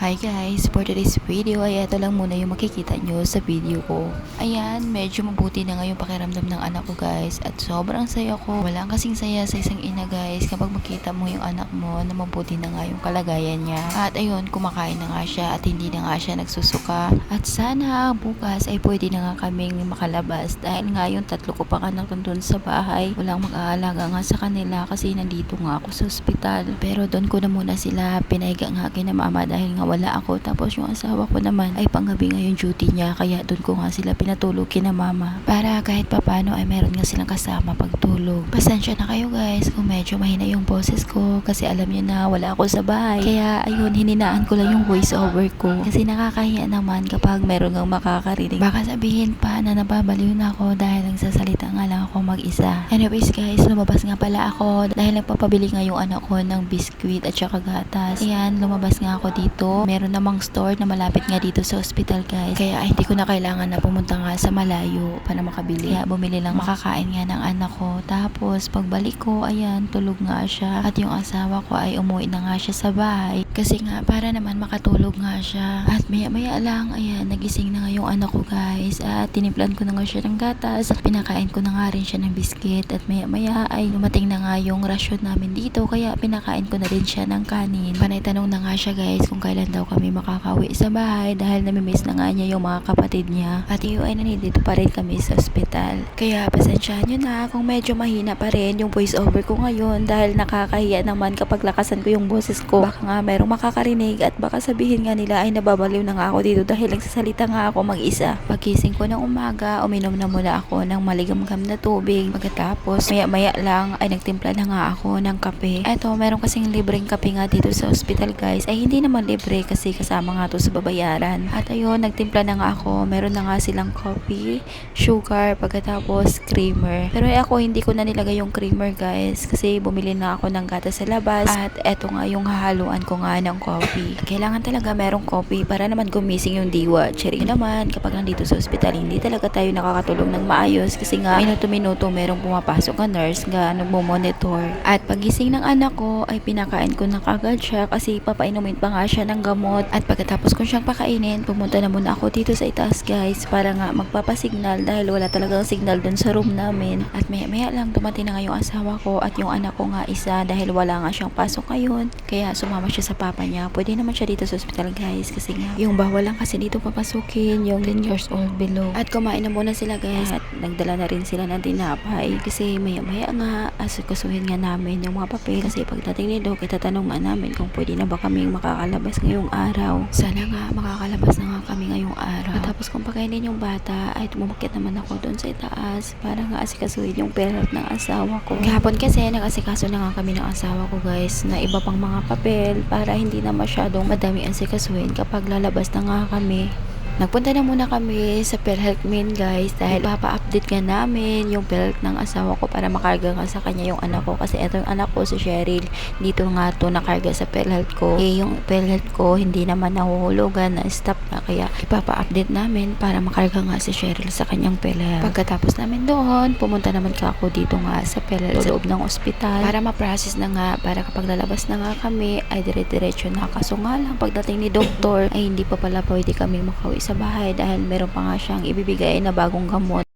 Hi guys, for today's video ay ito lang muna yung makikita nyo sa video ko. Ayan, medyo mabuti na nga yung pakiramdam ng anak ko guys at sobrang saya ko. Walang kasing saya sa isang ina guys kapag makita mo yung anak mo na mabuti na nga yung kalagayan niya. At ayun, kumakain na nga siya at hindi na nga siya nagsusuka. At sana bukas ay pwede na nga kaming makalabas dahil nga yung tatlo ko pang anak nandun sa bahay. Walang mag-aalaga nga sa kanila kasi nandito nga ako sa ospital. Pero doon ko na muna sila pinaiga nga kina mama dahil nga wala ako, tapos yung asawa ko naman ay panggabi nga yung duty niya kaya doon ko nga sila pinatulog kina mama para kahit papano ay meron nga silang kasama pagtulog. Pasensya na kayo guys kung medyo mahina yung boses ko kasi alam niyo na wala ako sa bahay, kaya ayun, hininaan ko lang yung voice over ko kasi nakakahiya naman kapag meron kang makakarinig, baka sabihin pa na nababaliw na ako dahil nagsasalita nga lang ako mag-isa. Anyways guys, lumabas nga pala ako dahil nagpapabili nga yung anak ko ng biskwit at saka gatas. Ayan, lumabas nga ako dito. Meron namang store na malapit nga dito sa hospital guys, kaya hindi ko na kailangan na pumunta nga sa malayo para makabili. Kaya bumili lang makakain nga ng anak ko. Tapos pagbalik ko, ayan, tulog nga siya at yung asawa ko ay umuwi na nga siya sa bahay kasi nga para naman makatulog nga siya. At maya maya lang, ayan, nagising na nga yung anak ko guys at tinimplan ko na nga siya ng gatas at pinakain ko na nga rin siya ng biscuit. At maya maya ay dumating na nga yung rasyon namin dito kaya pinakain ko na rin siya ng kanin. Panay tanong na nga siya guys kung kailan daw kami makakauwi sa bahay dahil namimiss na nga niya yung mga kapatid niya. At iyo ay nandito pa rin kami sa ospital. Kaya pasensyahan nyo na kung medyo mahina pa rin yung voice over ko ngayon dahil nakakahiya naman kapag lakasan ko yung boses ko. Baka nga merong makakarinig at baka sabihin nga nila ay nababaliw na nga ako dito dahil nagsasalita nga ako mag-isa. Pagkising ko ng umaga, uminom na muna ako ng maligamgam na tubig. Pagkatapos maya maya lang ay nagtimpla na nga ako ng kape. Eto, meron kasing libreng kape nga dito sa ospital guys. Ay hindi naman libre kasi kasama nga to sa babayaran. At ayun, nagtimpla na nga ako. Meron na nga silang coffee, sugar, pagkatapos creamer. Pero ako hindi ko na nilagay yung creamer guys kasi bumili na ako ng gatas sa labas at eto nga yung hahaluan ko nga ng coffee. Kailangan talaga merong coffee para naman gumising yung diwa. Cherry naman kapag nandito sa ospital hindi talaga tayo nakakatulog ng maayos kasi nga minuto-minuto merong pumapasok na nurse nga nagmo-monitor. At pagising ng anak ko ay pinakain ko na kagad siya kasi papainumin pa nga siya ng gamot. At pagkatapos ko siyang pakainin, pumunta na muna ako dito sa itaas guys para nga magpapasignal dahil wala talagang signal dun sa room namin. At maya lang dumating na nga yung asawa ko at yung anak ko nga isa dahil wala nga siyang pasok ngayon. Kaya sumama siya sa papa niya. Pwede naman siya dito sa hospital guys kasi nga yung bawal lang kasi dito papasukin yung 10 years old below. At kumain na muna sila guys at nagdala na rin sila ng tinapay kasi maya nga asikasuhin nga namin yung mga papel kasi pagdating ni Doc itatanong nga namin kung pwede na ba kaming makakalabas ngayong araw. Sana nga makakalabas na nga kami ngayong araw. At tapos kung pakainin yung bata ay tumakit naman ako doon sa itaas para nga asikasuhin yung parent ng asawa ko. Kahapon kasi nag-asikaso na nga kami ng asawa ko guys na iba pang mga papel para hindi na masyadong madami asikasuhin kapag lalabas na nga kami. Nagpunta na muna kami sa PhilHealth Main guys dahil papa-update nga namin yung PhilHealth ng asawa ko para makarga nga sa kanya yung anak ko kasi eto yung anak ko si Cheryl dito nga to nakarga sa PhilHealth ko. Yung PhilHealth ko hindi naman nahuhulugan na stop na kaya ipapa-update namin para makarga nga si Cheryl sa kanyang PhilHealth. Pagkatapos namin doon, pumunta naman ka ako dito nga sa PhilHealth sa loob ng ospital para ma-process na nga para kapag lalabas na nga kami ay dire-diretso na. Kaso nga lang pagdating ni doktor ay hindi pa pala pwede kami makauwi sa bahay dahil meron pa nga siyang ibibigay na bagong gamot.